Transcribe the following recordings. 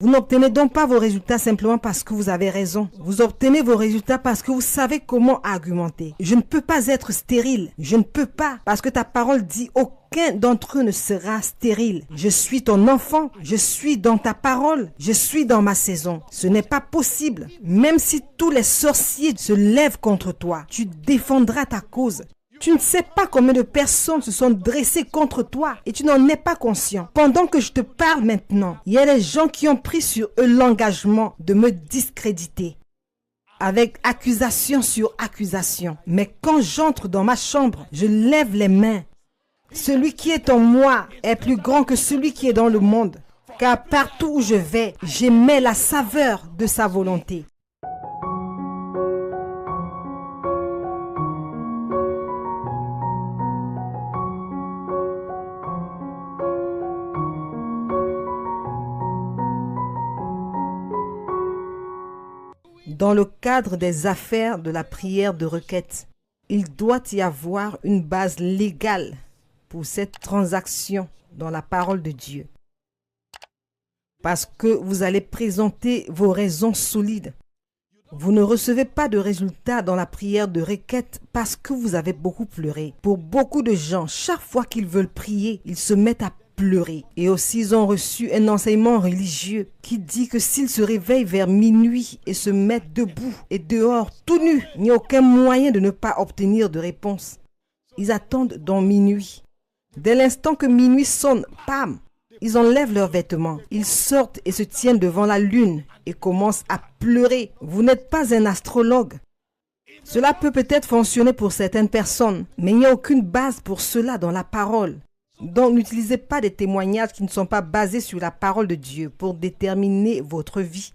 Vous n'obtenez donc pas vos résultats simplement parce que vous avez raison. Vous obtenez vos résultats parce que vous savez comment argumenter. Je ne peux pas être stérile. Je ne peux pas parce que ta parole dit aucun d'entre eux ne sera stérile. Je suis ton enfant. Je suis dans ta parole. Je suis dans ma saison. Ce n'est pas possible. Même si tous les sorciers se lèvent contre toi, tu défendras ta cause. Tu ne sais pas combien de personnes se sont dressées contre toi et tu n'en es pas conscient. Pendant que je te parle maintenant, il y a des gens qui ont pris sur eux l'engagement de me discréditer avec accusation sur accusation. Mais quand j'entre dans ma chambre, je lève les mains. Celui qui est en moi est plus grand que celui qui est dans le monde. Car partout où je vais, j'émets la saveur de sa volonté. Dans le cadre des affaires de la prière de requête, il doit y avoir une base légale pour cette transaction dans la parole de Dieu. Parce que vous allez présenter vos raisons solides. Vous ne recevez pas de résultats dans la prière de requête parce que vous avez beaucoup pleuré. Pour beaucoup de gens, chaque fois qu'ils veulent prier, ils se mettent à pleurer. Et aussi, ils ont reçu un enseignement religieux qui dit que s'ils se réveillent vers minuit et se mettent debout et dehors tout nus, il n'y a aucun moyen de ne pas obtenir de réponse. Ils attendent dans minuit. Dès l'instant que minuit sonne, pam, ils enlèvent leurs vêtements. Ils sortent et se tiennent devant la lune et commencent à pleurer. Vous n'êtes pas un astrologue. Cela peut peut-être fonctionner pour certaines personnes, mais il n'y a aucune base pour cela dans la parole. Donc, n'utilisez pas des témoignages qui ne sont pas basés sur la parole de Dieu pour déterminer votre vie.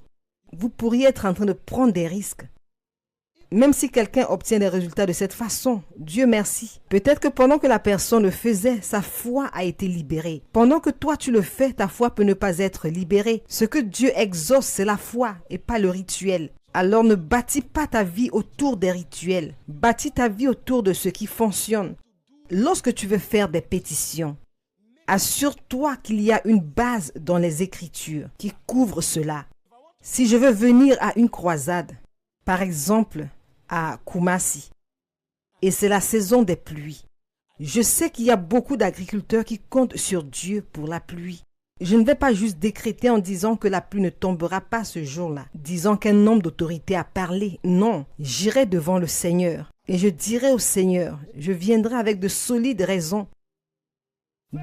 Vous pourriez être en train de prendre des risques. Même si quelqu'un obtient des résultats de cette façon, Dieu merci. Peut-être que pendant que la personne le faisait, sa foi a été libérée. Pendant que toi tu le fais, ta foi peut ne pas être libérée. Ce que Dieu exauce, c'est la foi et pas le rituel. Alors ne bâtis pas ta vie autour des rituels. Bâtis ta vie autour de ce qui fonctionne. Lorsque tu veux faire des pétitions, assure-toi qu'il y a une base dans les Écritures qui couvre cela. Si je veux venir à une croisade, par exemple à Kumasi, et c'est la saison des pluies, je sais qu'il y a beaucoup d'agriculteurs qui comptent sur Dieu pour la pluie. Je ne vais pas juste décréter en disant que la pluie ne tombera pas ce jour-là, disant qu'un homme d'autorité a parlé. Non, j'irai devant le Seigneur. Et je dirai au Seigneur, je viendrai avec de solides raisons.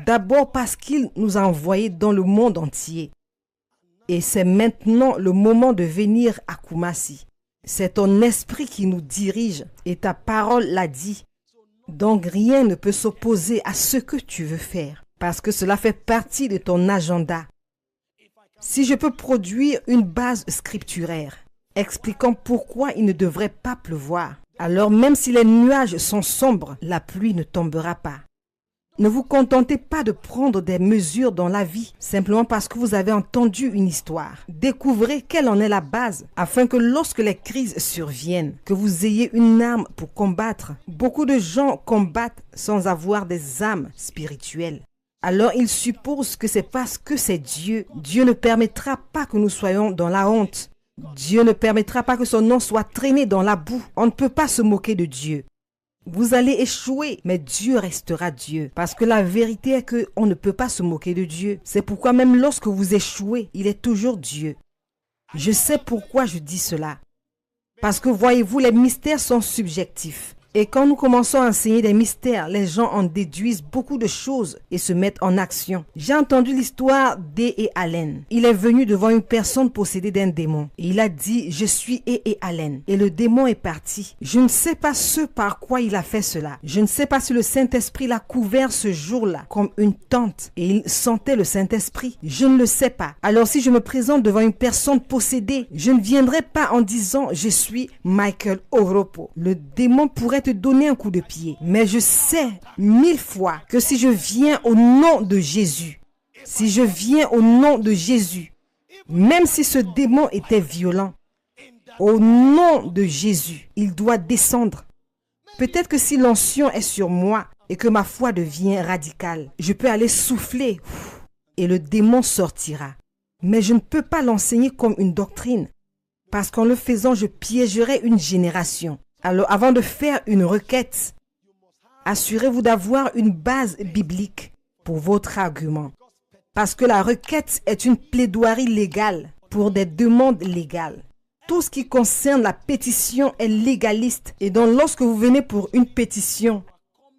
D'abord parce qu'il nous a envoyés dans le monde entier. Et c'est maintenant le moment de venir à Kumasi. C'est ton esprit qui nous dirige et ta parole l'a dit. Donc rien ne peut s'opposer à ce que tu veux faire parce que cela fait partie de ton agenda. Si je peux produire une base scripturaire expliquant pourquoi il ne devrait pas pleuvoir, alors même si les nuages sont sombres, la pluie ne tombera pas. Ne vous contentez pas de prendre des mesures dans la vie simplement parce que vous avez entendu une histoire. Découvrez quelle en est la base afin que lorsque les crises surviennent, que vous ayez une arme pour combattre. Beaucoup de gens combattent sans avoir des armes spirituelles. Alors ils supposent que c'est parce que c'est Dieu. Dieu ne permettra pas que nous soyons dans la honte. Dieu ne permettra pas que son nom soit traîné dans la boue. On ne peut pas se moquer de Dieu. Vous allez échouer, mais Dieu restera Dieu. Parce que la vérité est qu'on ne peut pas se moquer de Dieu. C'est pourquoi même lorsque vous échouez, il est toujours Dieu. Je sais pourquoi je dis cela. Parce que voyez-vous, les mystères sont subjectifs. Et quand nous commençons à enseigner des mystères, les gens en déduisent beaucoup de choses et se mettent en action. J'ai entendu l'histoire d'E. Allen. Il est venu devant une personne possédée d'un démon. Et il a dit, je suis E. Allen. Et le démon est parti. Je ne sais pas ce par quoi il a fait cela. Je ne sais pas si le Saint-Esprit l'a couvert ce jour-là comme une tente. Et il sentait le Saint-Esprit. Je ne le sais pas. Alors si je me présente devant une personne possédée, je ne viendrai pas en disant, je suis Michael Oropo. Le démon pourrait te donner un coup de pied. Mais je sais 1000 fois que si je viens au nom de Jésus, si je viens au nom de Jésus, même si ce démon était violent, au nom de Jésus, il doit descendre. Peut-être que si l'onction est sur moi et que ma foi devient radicale, je peux aller souffler et le démon sortira. Mais je ne peux pas l'enseigner comme une doctrine, parce qu'en le faisant, je piégerai une génération. Alors, avant de faire une requête, assurez-vous d'avoir une base biblique pour votre argument. Parce que la requête est une plaidoirie légale pour des demandes légales. Tout ce qui concerne la pétition est légaliste. Et donc, lorsque vous venez pour une pétition,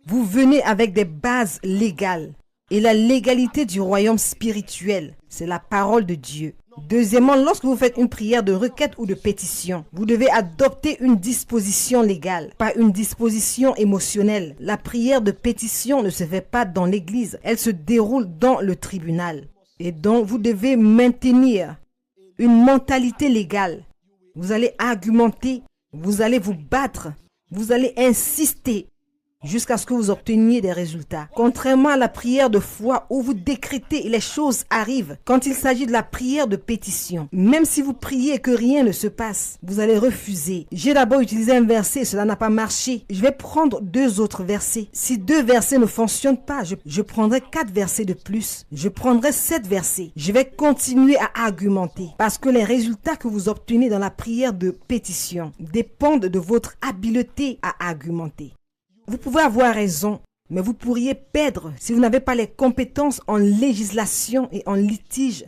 vous venez avec des bases légales. Et la légalité du royaume spirituel, c'est la parole de Dieu. Deuxièmement, lorsque vous faites une prière de requête ou de pétition, vous devez adopter une disposition légale, pas une disposition émotionnelle. La prière de pétition ne se fait pas dans l'église, elle se déroule dans le tribunal. Et donc, vous devez maintenir une mentalité légale. Vous allez argumenter, vous allez vous battre, vous allez insister jusqu'à ce que vous obteniez des résultats. Contrairement à la prière de foi où vous décrétez et les choses arrivent, quand il s'agit de la prière de pétition, même si vous priez et que rien ne se passe, vous allez refuser. J'ai d'abord utilisé un verset et cela n'a pas marché. Je vais prendre 2 autres versets. Si 2 versets ne fonctionnent pas, je prendrai 4 versets de plus. Je prendrai 7 versets. Je vais continuer à argumenter parce que les résultats que vous obtenez dans la prière de pétition dépendent de votre habileté à argumenter. Vous pouvez avoir raison, mais vous pourriez perdre si vous n'avez pas les compétences en législation et en litige.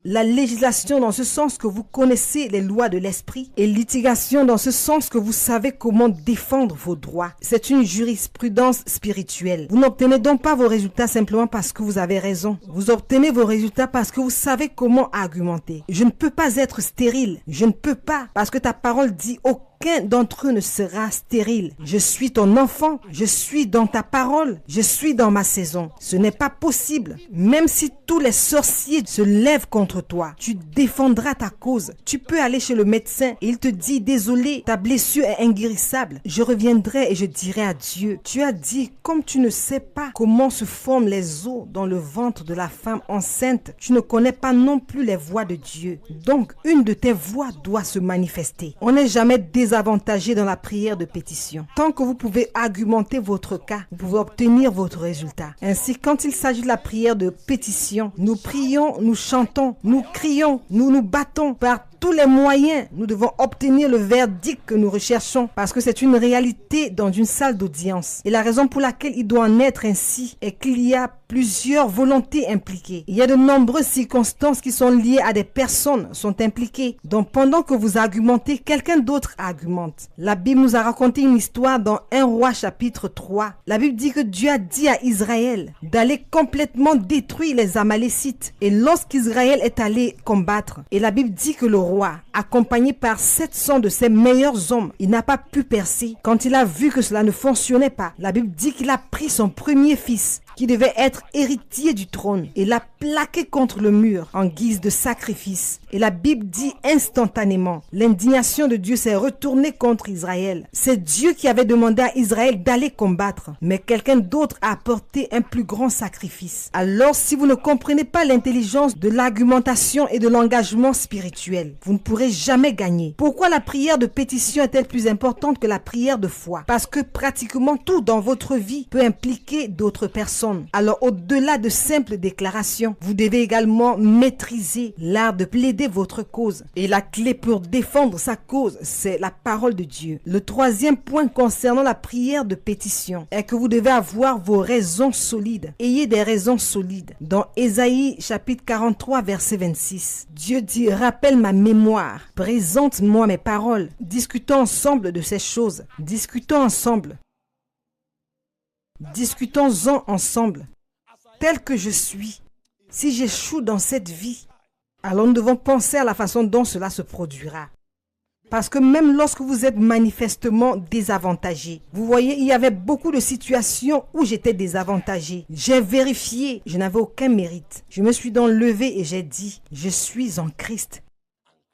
La législation dans ce sens que vous connaissez les lois de l'esprit et litigation dans ce sens que vous savez comment défendre vos droits. C'est une jurisprudence spirituelle. Vous n'obtenez donc pas vos résultats simplement parce que vous avez raison. Vous obtenez vos résultats parce que vous savez comment argumenter. Je ne peux pas être stérile. Je ne peux pas parce que ta parole dit aucun d'entre eux ne sera stérile. Je suis ton enfant, je suis dans ta parole, je suis dans ma saison. Ce n'est pas possible. Même si tous les sorciers se lèvent contre toi, tu défendras ta cause. Tu peux aller chez le médecin et il te dit, désolé, ta blessure est inguérissable. Je reviendrai et je dirai à Dieu, tu as dit, comme tu ne sais pas comment se forment les os dans le ventre de la femme enceinte, tu ne connais pas non plus les voies de Dieu. Donc, une de tes voix doit se manifester. On n'est jamais désavantagé dans la prière de pétition. Tant que vous pouvez argumenter votre cas, vous pouvez obtenir votre résultat. Ainsi, quand il s'agit de la prière de pétition, nous prions, nous chantons, nous crions, nous nous battons par tous les moyens. Nous devons obtenir le verdict que nous recherchons parce que c'est une réalité dans une salle d'audience. Et la raison pour laquelle il doit en être ainsi est qu'il y a plusieurs volontés impliquées. Il y a de nombreuses circonstances qui sont liées à des personnes sont impliquées. Donc pendant que vous argumentez, quelqu'un d'autre argumente. La Bible nous a raconté une histoire dans 1 Roi chapitre 3. La Bible dit que Dieu a dit à Israël d'aller complètement détruire les Amalécites. Et lorsqu'Israël est allé combattre, et la Bible dit que le roi, accompagné par 700 de ses meilleurs hommes, il n'a pas pu percer. Quand il a vu que cela ne fonctionnait pas, la Bible dit qu'il a pris son premier fils, qui devait être héritier du trône, et l'a plaqué contre le mur en guise de sacrifice. Et la Bible dit instantanément, l'indignation de Dieu s'est retournée contre Israël. C'est Dieu qui avait demandé à Israël d'aller combattre, mais quelqu'un d'autre a apporté un plus grand sacrifice. Alors, si vous ne comprenez pas l'intelligence de l'argumentation et de l'engagement spirituel, vous ne pourrez jamais gagner. Pourquoi la prière de pétition est-elle plus importante que la prière de foi? Parce que pratiquement tout dans votre vie peut impliquer d'autres personnes. Alors, au-delà de simples déclarations, vous devez également maîtriser l'art de plaider votre cause. Et la clé pour défendre sa cause, c'est la parole de Dieu. Le troisième point concernant la prière de pétition est que vous devez avoir vos raisons solides. Ayez des raisons solides. Dans Ésaïe chapitre 43, verset 26, Dieu dit, rappelle ma mémoire, présente-moi mes paroles. Discutons ensemble de ces choses. Discutons ensemble. Discutons-en ensemble. Tel que je suis, si j'échoue dans cette vie, alors nous devons penser à la façon dont cela se produira. Parce que même lorsque vous êtes manifestement désavantagé, vous voyez, il y avait beaucoup de situations où j'étais désavantagé. J'ai vérifié, je n'avais aucun mérite. Je me suis donc levé et j'ai dit, je suis en Christ.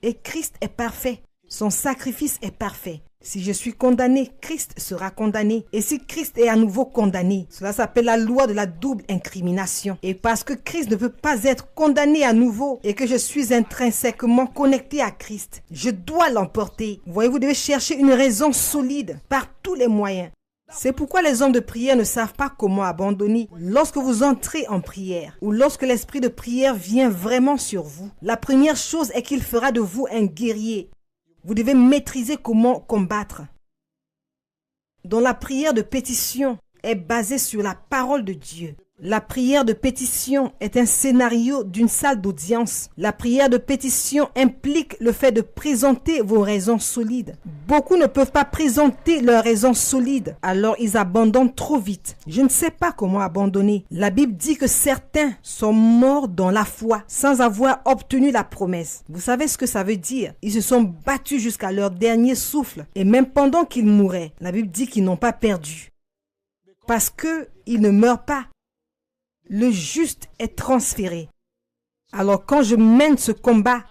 Et Christ est parfait. Son sacrifice est parfait. Si je suis condamné, Christ sera condamné. Et si Christ est à nouveau condamné, cela s'appelle la loi de la double incrimination. Et parce que Christ ne peut pas être condamné à nouveau et que je suis intrinsèquement connecté à Christ, je dois l'emporter. Vous voyez, vous devez chercher une raison solide par tous les moyens. C'est pourquoi les hommes de prière ne savent pas comment abandonner. Lorsque vous entrez en prière ou lorsque l'esprit de prière vient vraiment sur vous, la première chose est qu'il fera de vous un guerrier. Vous devez maîtriser comment combattre. Dans la prière de pétition est basée sur la parole de Dieu. La prière de pétition est un scénario d'une salle d'audience. La prière de pétition implique le fait de présenter vos raisons solides. Beaucoup ne peuvent pas présenter leurs raisons solides, alors ils abandonnent trop vite. Je ne sais pas comment abandonner. La Bible dit que certains sont morts dans la foi sans avoir obtenu la promesse. Vous savez ce que ça veut dire? Ils se sont battus jusqu'à leur dernier souffle. Et même pendant qu'ils mouraient, la Bible dit qu'ils n'ont pas perdu. Parce qu'ils ne meurent pas. Le juste est transféré. Alors quand je mène ce combat,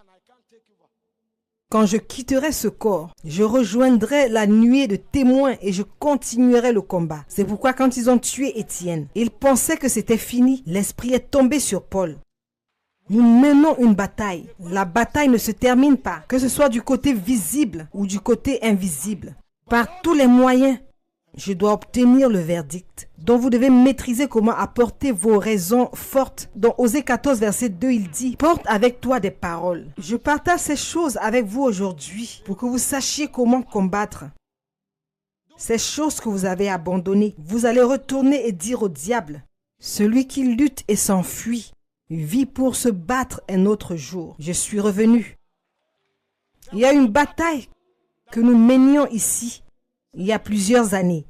quand je quitterai ce corps, je rejoindrai la nuée de témoins et je continuerai le combat. C'est pourquoi quand ils ont tué Étienne, ils pensaient que c'était fini. L'esprit est tombé sur Paul. Nous menons une bataille. La bataille ne se termine pas, que ce soit du côté visible ou du côté invisible. Par tous les moyens, je dois obtenir le verdict. Donc vous devez maîtriser comment apporter vos raisons fortes. Dans Osée 14, verset 2, il dit « Porte avec toi des paroles ». Je partage ces choses avec vous aujourd'hui pour que vous sachiez comment combattre. Ces choses que vous avez abandonnées, vous allez retourner et dire au diable « Celui qui lutte et s'enfuit vit pour se battre un autre jour. Je suis revenu ». Il y a une bataille que nous menions ici il y a plusieurs années.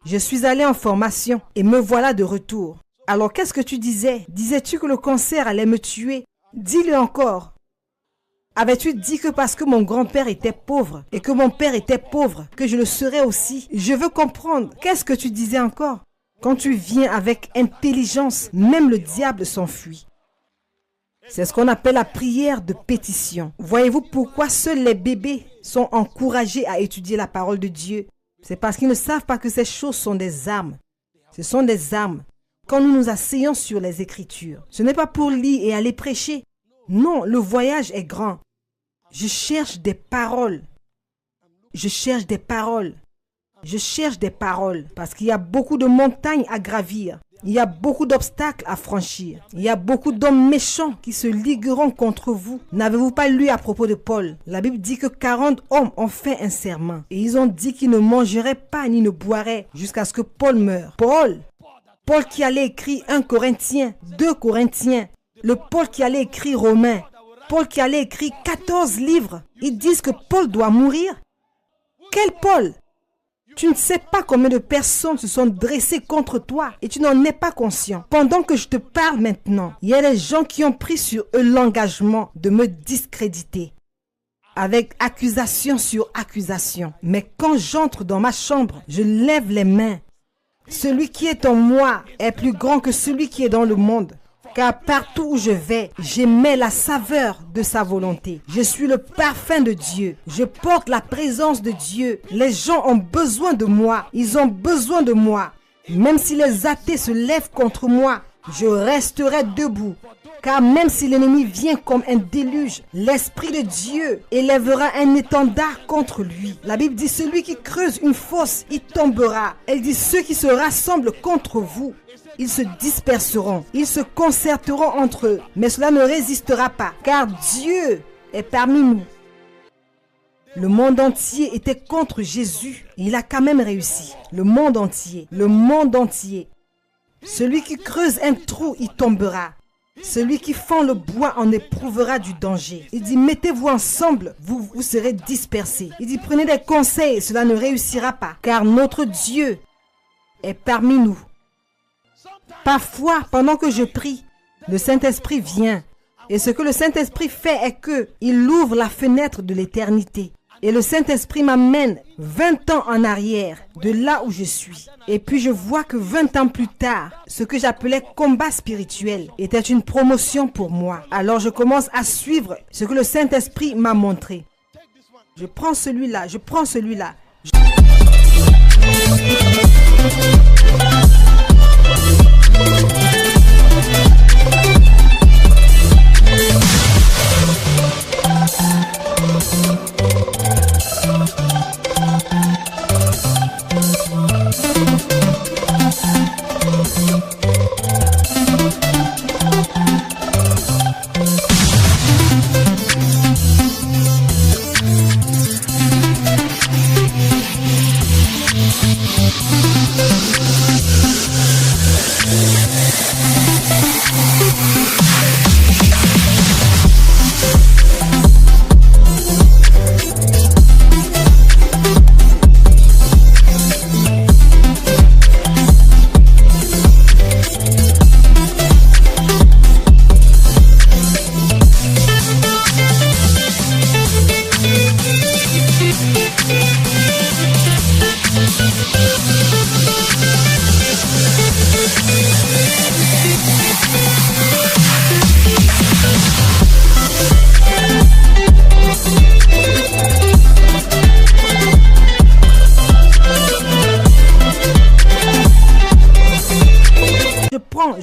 Je suis allé en formation et me voilà de retour. Alors qu'est-ce que tu disais? Disais-tu que le cancer allait me tuer? Dis-le encore. Avais-tu dit que parce que mon grand-père était pauvre et que mon père était pauvre, que je le serais aussi? Je veux comprendre. Qu'est-ce que tu disais encore? Quand tu viens avec intelligence, même le diable s'enfuit. C'est ce qu'on appelle la prière de pétition. Voyez-vous pourquoi seuls les bébés sont encouragés à étudier la parole de Dieu? C'est parce qu'ils ne savent pas que ces choses sont des armes. Ce sont des armes. Quand nous nous asseyons sur les Écritures, ce n'est pas pour lire et aller prêcher. Non, le voyage est grand. Je cherche des paroles. Je cherche des paroles. Je cherche des paroles parce qu'il y a beaucoup de montagnes à gravir. Il y a beaucoup d'obstacles à franchir. Il y a beaucoup d'hommes méchants qui se ligueront contre vous. N'avez-vous pas lu à propos de Paul? La Bible dit que 40 hommes ont fait un serment. Et ils ont dit qu'ils ne mangeraient pas ni ne boiraient jusqu'à ce que Paul meure. Paul qui allait écrire 1 Corinthiens, 2 Corinthiens. Le Paul qui allait écrire Romains. Paul qui allait écrire 14 livres. Ils disent que Paul doit mourir. Quel Paul? Tu ne sais pas combien de personnes se sont dressées contre toi et tu n'en es pas conscient. Pendant que je te parle maintenant, il y a des gens qui ont pris sur eux l'engagement de me discréditer avec accusation sur accusation. Mais quand j'entre dans ma chambre, je lève les mains. Celui qui est en moi est plus grand que celui qui est dans le monde. Car partout où je vais, j'émets la saveur de sa volonté. Je suis le parfum de Dieu. Je porte la présence de Dieu. Les gens ont besoin de moi. Ils ont besoin de moi. Même si les athées se lèvent contre moi, je resterai debout. Car même si l'ennemi vient comme un déluge, l'Esprit de Dieu élèvera un étendard contre lui. La Bible dit, celui qui creuse une fosse, il tombera. Elle dit, ceux qui se rassemblent contre vous, ils se disperseront, ils se concerteront entre eux, mais cela ne résistera pas, car Dieu est parmi nous. Le monde entier était contre Jésus, il a quand même réussi. Le monde entier, le monde entier. Celui qui creuse un trou, il tombera. Celui qui fend le bois en éprouvera du danger. Il dit, mettez-vous ensemble, vous serez dispersés. Il dit, prenez des conseils, cela ne réussira pas, car notre Dieu est parmi nous. Parfois, pendant que je prie, le Saint-Esprit vient. Et ce que le Saint-Esprit fait est qu'il ouvre la fenêtre de l'éternité. Et le Saint-Esprit m'amène 20 ans en arrière, de là où je suis. Et puis je vois que 20 ans plus tard, ce que j'appelais combat spirituel était une promotion pour moi. Alors je commence à suivre ce que le Saint-Esprit m'a montré. Je prends celui-là, je prends celui-là.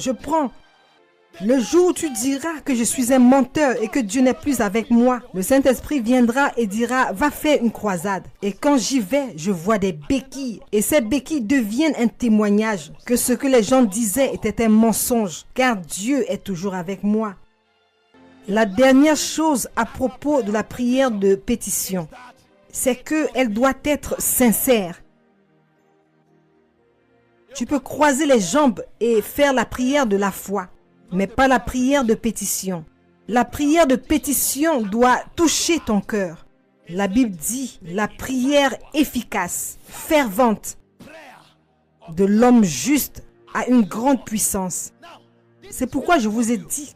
je prends. Le jour où tu diras que je suis un menteur et que Dieu n'est plus avec moi, le Saint-Esprit viendra et dira, va faire une croisade. Et quand j'y vais, je vois des béquilles. Et ces béquilles deviennent un témoignage que ce que les gens disaient était un mensonge, car Dieu est toujours avec moi. La dernière chose à propos de la prière de pétition, c'est qu'elle doit être sincère. Tu peux croiser les jambes et faire la prière de la foi, mais pas la prière de pétition. La prière de pétition doit toucher ton cœur. La Bible dit, la prière efficace, fervente de l'homme juste a une grande puissance. C'est pourquoi je vous ai dit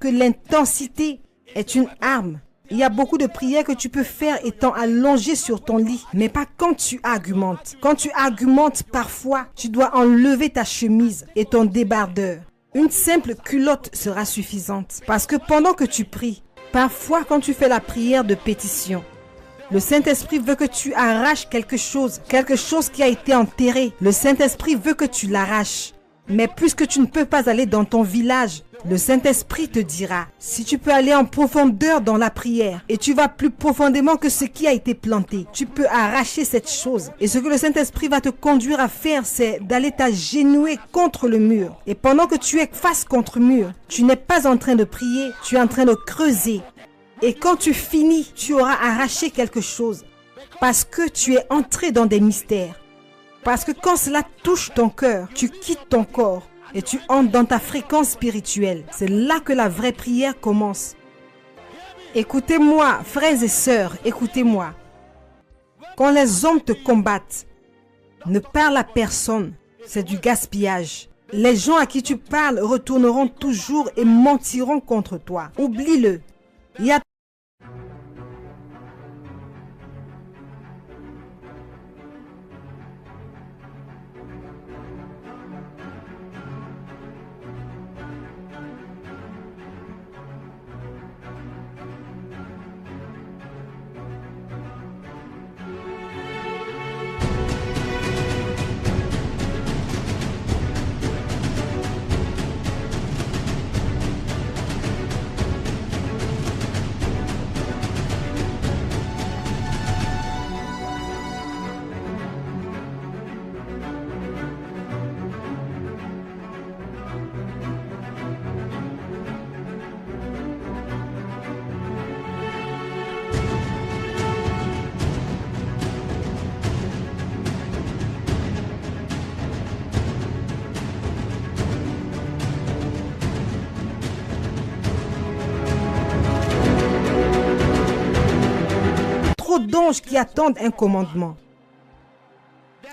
que l'intensité est une arme. Il y a beaucoup de prières que tu peux faire étant allongé sur ton lit, mais pas quand tu argumentes. Quand tu argumentes, parfois, tu dois enlever ta chemise et ton débardeur. Une simple culotte sera suffisante. Parce que pendant que tu pries, parfois quand tu fais la prière de pétition, le Saint-Esprit veut que tu arraches quelque chose qui a été enterré. Le Saint-Esprit veut que tu l'arraches. Mais puisque tu ne peux pas aller dans ton village, le Saint-Esprit te dira, si tu peux aller en profondeur dans la prière et tu vas plus profondément que ce qui a été planté, tu peux arracher cette chose. Et ce que le Saint-Esprit va te conduire à faire, c'est d'aller t'agenouiller contre le mur. Et pendant que tu es face contre mur, tu n'es pas en train de prier, tu es en train de creuser. Et quand tu finis, tu auras arraché quelque chose parce que tu es entré dans des mystères. Parce que quand cela touche ton cœur, tu quittes ton corps et tu entres dans ta fréquence spirituelle. C'est là que la vraie prière commence. Écoutez-moi, frères et sœurs, écoutez-moi. Quand les hommes te combattent, ne parle à personne, c'est du gaspillage. Les gens à qui tu parles retourneront toujours et mentiront contre toi. Oublie-le. Il y a d'anges qui attendent un commandement.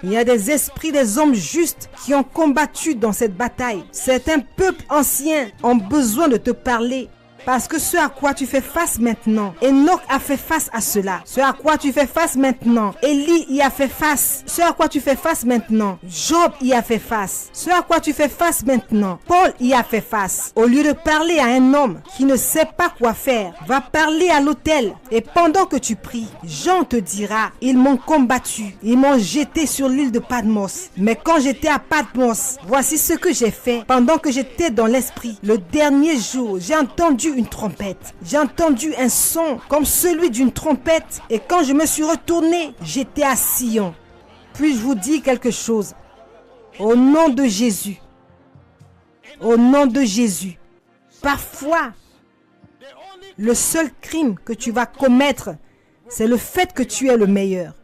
Il y a des esprits des hommes justes qui ont combattu dans cette bataille. Certains peuples anciens ont besoin de te parler. Parce que ce à quoi tu fais face maintenant, Enoch a fait face à cela. Ce à quoi tu fais face maintenant, Élie y a fait face. Ce à quoi tu fais face maintenant, Job y a fait face. Ce à quoi tu fais face maintenant, Paul y a fait face. Au lieu de parler à un homme qui ne sait pas quoi faire, va parler à l'autel. Et pendant que tu pries, Jean te dira, ils m'ont combattu, ils m'ont jeté sur l'île de Patmos. Mais quand j'étais à Patmos, voici ce que j'ai fait. Pendant que j'étais dans l'esprit, le dernier jour, j'ai entendu une trompette. J'ai entendu un son comme celui d'une trompette. Et quand je me suis retourné, j'étais à Sion. Puis-je vous dire quelque chose? Au nom de Jésus. Au nom de Jésus. Parfois, le seul crime que tu vas commettre, c'est le fait que tu es le meilleur.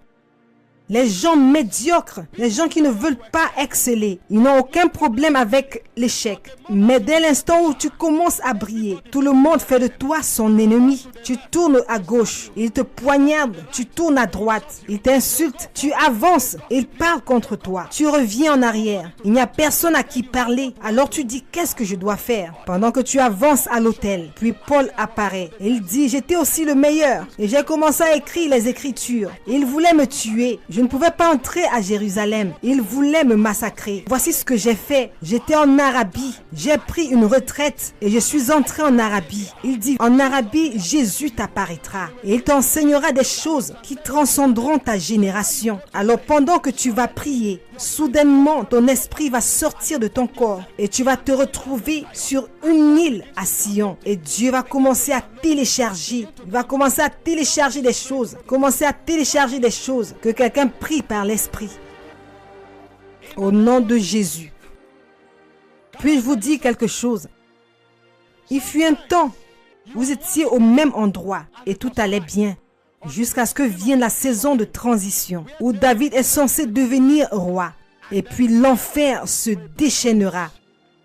Les gens médiocres, les gens qui ne veulent pas exceller, ils n'ont aucun problème avec l'échec. Mais dès l'instant où tu commences à briller, tout le monde fait de toi son ennemi. Tu tournes à gauche, il te poignarde, tu tournes à droite, il t'insulte, tu avances, il parle contre toi. Tu reviens en arrière, il n'y a personne à qui parler. Alors tu dis, qu'est-ce que je dois faire? Pendant que tu avances à l'autel, puis Paul apparaît. Il dit, j'étais aussi le meilleur et j'ai commencé à écrire les Écritures. Il voulait me tuer. Je ne pouvais pas entrer à Jérusalem. Ils voulaient me massacrer. Voici ce que j'ai fait. J'étais en Arabie. J'ai pris une retraite et je suis entré en Arabie. Il dit, en Arabie, Jésus t'apparaîtra et il t'enseignera des choses qui transcenderont ta génération. Alors pendant que tu vas prier, soudainement ton esprit va sortir de ton corps et tu vas te retrouver sur une île à Sion. Et Dieu va commencer à télécharger. Il va commencer à télécharger des choses. Commencer à télécharger des choses que quelqu'un prie par l'esprit. Au nom de Jésus. Puis-je vous dire quelque chose? Il fut un temps, vous étiez au même endroit et tout allait bien. Jusqu'à ce que vienne la saison de transition où David est censé devenir roi. Et puis l'enfer se déchaînera.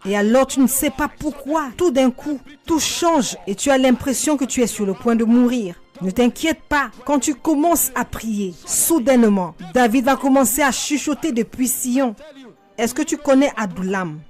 Et alors tu ne sais pas pourquoi. Tout d'un coup, tout change et tu as l'impression que tu es sur le point de mourir. Ne t'inquiète pas, quand tu commences à prier, soudainement, David va commencer à chuchoter depuis Sion. Est-ce que tu connais Adullam?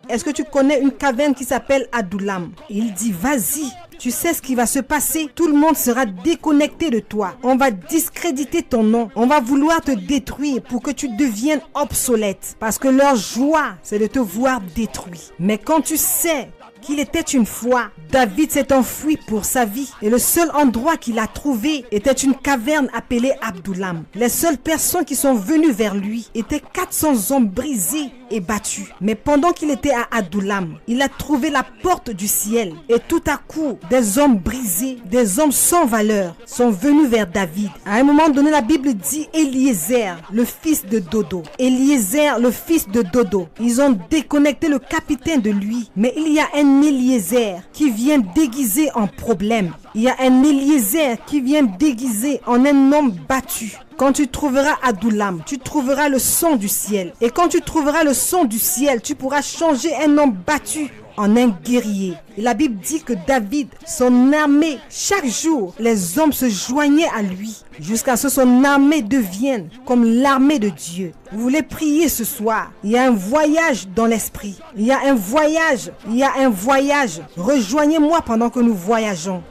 Est-ce que tu connais une caverne qui s'appelle Adullam? Il dit, vas-y, tu sais ce qui va se passer. Tout le monde sera déconnecté de toi. On va discréditer ton nom. On va vouloir te détruire pour que tu deviennes obsolète. Parce que leur joie, c'est de te voir détruit. Mais quand tu sais qu'il était une fois, David s'est enfui pour sa vie et le seul endroit qu'il a trouvé était une caverne appelée Adullam. Les seules personnes qui sont venues vers lui étaient 400 hommes brisés et battus. Mais pendant qu'il était à Adullam, il a trouvé la porte du ciel et tout à coup, des hommes brisés, des hommes sans valeur sont venus vers David. À un moment donné, la Bible dit Eliezer, le fils de Dodo. Eliezer, le fils de Dodo. Ils ont déconnecté le capitaine de lui, mais il y a un Eliezer qui vient déguisé en problème. Il y a un Eliezer qui vient déguisé en un homme battu. Quand tu trouveras Adullam, tu trouveras le son du ciel. Et quand tu trouveras le son du ciel, tu pourras changer un homme battu en un guerrier. Et la Bible dit que David, son armée, chaque jour, les hommes se joignaient à lui jusqu'à ce que son armée devienne comme l'armée de Dieu. Vous voulez prier ce soir? Il y a un voyage dans l'esprit. Il y a un voyage. Il y a un voyage. Rejoignez-moi pendant que nous voyageons.